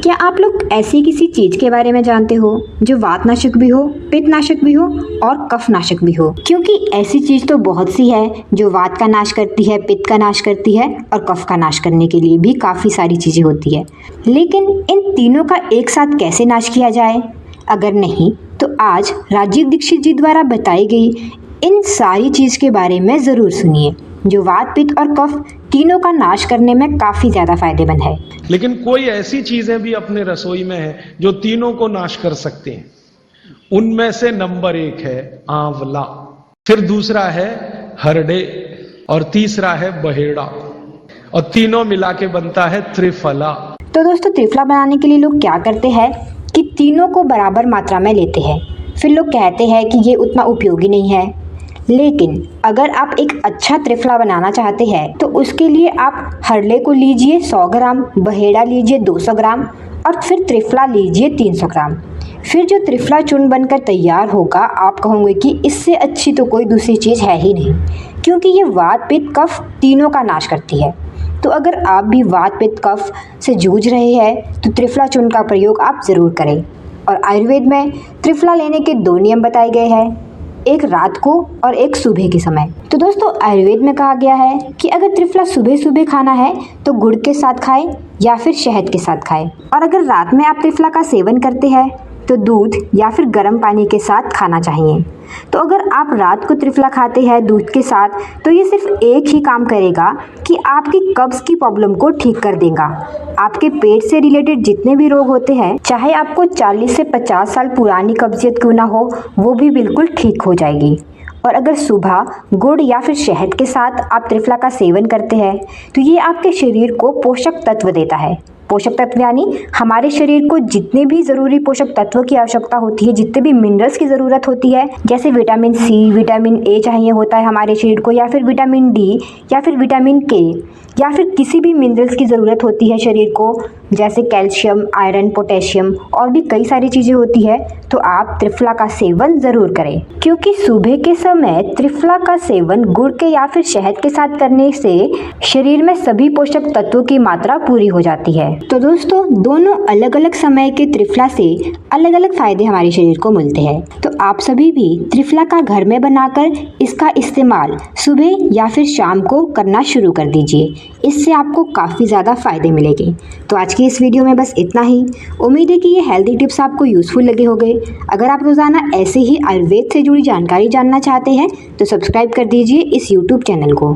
क्या आप लोग ऐसी किसी चीज के बारे में जानते हो जो वातनाशक भी हो, पित्तनाशक भी हो और कफनाशक भी हो? क्योंकि ऐसी चीज तो बहुत सी है जो वात का नाश करती है, पित्त का नाश करती है और कफ का नाश करने के लिए भी काफी सारी चीजें होती है। लेकिन इन तीनों का एक साथ कैसे नाश किया जाए? अगर नहीं तो आज राजीव दीक्षित जी द्वारा बताई गई इन सारी चीज के बारे में जरूर सुनिए, जो वात, पित्त और कफ तीनों का नाश करने में काफी ज्यादा फायदेमंद है। लेकिन कोई ऐसी चीजें भी अपने रसोई में है जो तीनों को नाश कर सकते हैं। उनमें से नंबर 1 है आंवला, फिर दूसरा है हरडे और तीसरा है बहेड़ा और तीनों मिला के बनता है त्रिफला। तो दोस्तों, त्रिफला बनाने के लिए लोग क्या करते हैं कि तीनों को बराबर मात्रा में लेते हैं। फिर लोग कहते हैं कि ये उतना उपयोगी नहीं है। लेकिन अगर आप एक अच्छा त्रिफला बनाना चाहते हैं तो उसके लिए आप हरले को लीजिए 100 ग्राम, बहेड़ा लीजिए 200 ग्राम और फिर त्रिफला लीजिए 300 ग्राम। फिर जो त्रिफला चूर्ण बनकर तैयार होगा, आप कहोगे कि इससे अच्छी तो कोई दूसरी चीज़ है ही नहीं, क्योंकि ये वात, पित्त, कफ तीनों का नाश करती है। तो अगर आप भी वात, पित्त, कफ से जूझ रहे हैं तो त्रिफला चूर्ण का प्रयोग आप ज़रूर करें। और आयुर्वेद में त्रिफला लेने के 2 नियम बताए गए हैं, एक रात को और एक सुबह के समय। तो दोस्तों, आयुर्वेद में कहा गया है कि अगर त्रिफला सुबह सुबह खाना है तो गुड़ के साथ खाएं या फिर शहद के साथ खाएं। और अगर रात में आप त्रिफला का सेवन करते हैं तो दूध या फिर गर्म पानी के साथ खाना चाहिए। तो अगर आप रात को त्रिफला खाते हैं दूध के साथ तो ये सिर्फ एक ही काम करेगा कि आपकी कब्ज की प्रॉब्लम को ठीक कर देगा। आपके पेट से रिलेटेड जितने भी रोग होते हैं, चाहे आपको 40 से 50 साल पुरानी कब्जियत क्यों ना हो, वो भी बिल्कुल ठीक हो जाएगी। और अगर सुबह गुड़ या फिर शहद के साथ आप त्रिफला का सेवन करते हैं तो ये आपके शरीर को पोषक तत्व देता है। पोषक तत्व यानी हमारे शरीर को जितने भी ज़रूरी पोषक तत्वों की आवश्यकता होती है, जितने भी मिनरल्स की ज़रूरत होती है, जैसे विटामिन सी, विटामिन ए चाहिए होता है हमारे शरीर को, या फिर विटामिन डी या फिर विटामिन के, या फिर किसी भी मिनरल्स की ज़रूरत होती है शरीर को, जैसे कैल्शियम, आयरन, पोटेशियम और भी कई सारी चीज़ें होती है, तो आप त्रिफला का सेवन ज़रूर करें। क्योंकि सुबह के समय त्रिफला का सेवन गुड़ के या फिर शहद के साथ करने से शरीर में सभी पोषक तत्वों की मात्रा पूरी हो जाती है। तो दोस्तों, दोनों अलग अलग समय के त्रिफला से अलग अलग फायदे हमारे शरीर को मिलते हैं। तो आप सभी भी त्रिफला का घर में बनाकर इसका इस्तेमाल सुबह या फिर शाम को करना शुरू कर दीजिए। इससे आपको काफ़ी ज़्यादा फायदे मिलेंगे। तो आज की इस वीडियो में बस इतना ही। उम्मीद है कि ये हेल्दी टिप्स आपको यूज़फुल लगे होंगे। अगर आप रोज़ाना ऐसे ही आयुर्वेद से जुड़ी जानकारी जानना चाहते हैं तो सब्सक्राइब कर दीजिए इस यूट्यूब चैनल को।